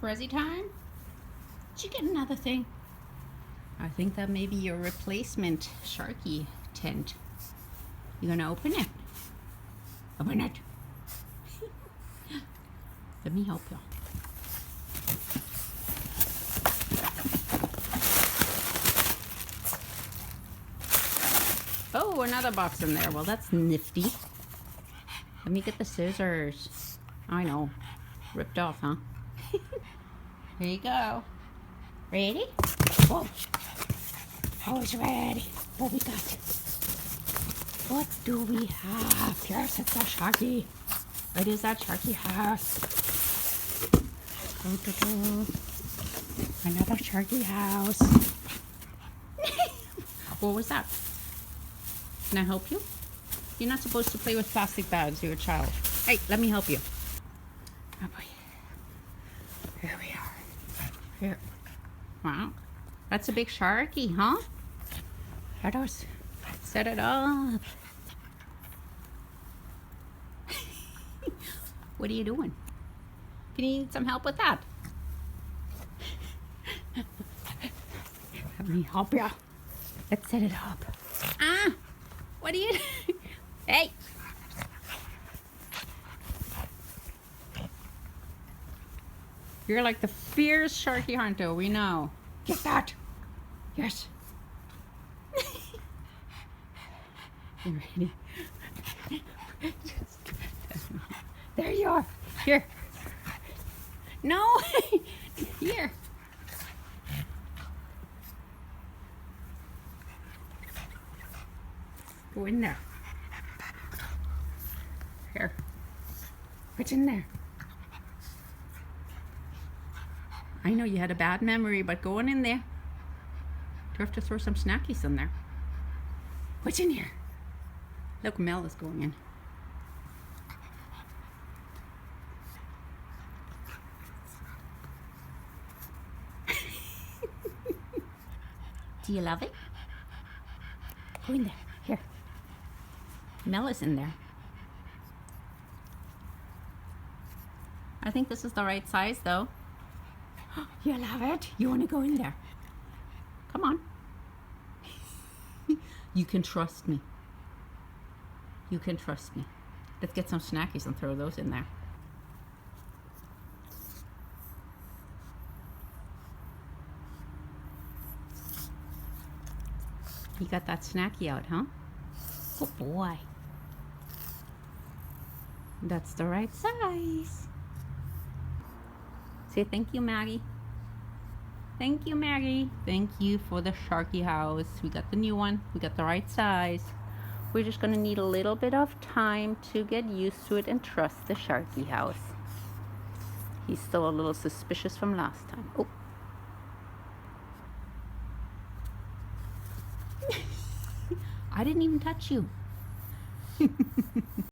Prezi time? Did you get another thing? I think that may be your replacement Sharkie tent. You gonna open it? Open it. Let me help you. Oh, another box in there. Well, that's nifty. Let me get the scissors. I know. Ripped off, huh? Here you go. Ready? Whoa. Always ready. What we got? What do we have? Yes, it's a Sharkie. It is that Sharkie house. Another Sharkie house. What was that? Can I help you? You're not supposed to play with plastic bags. You're a child. Hey, let me help you. Oh boy. Here we are. Here. Wow. That's a big Sharkie, huh? Let us set it up. What are you doing? Can you need some help with that? Let me help you. Let's set it up. Ah! What are you doing? Hey! You're like the fierce Sharkie hunter, we know. Get that! Yes! You ready? There you are! Here! No! Here! Go in there. Here. What's in there? I know you had a bad memory, but go on in there. Do you have to throw some snackies in there? What's in here? Look, Mel is going in. Do you love it? Go in there. Here. Mel is in there. I think this is the right size, though. You love it? You want to go in there? Come on. You can trust me. You can trust me. Let's get some snackies and throw those in there. You got that snacky out, huh? Oh boy. That's the right size. Say thank you, Maggie. Thank you, Maggie. Thank you for the Sharkie house. We got the new one. We got the right size. We're just gonna need a little bit of time to get used to it and trust the Sharkie house. He's still a little suspicious from last time. Oh. I didn't even touch you.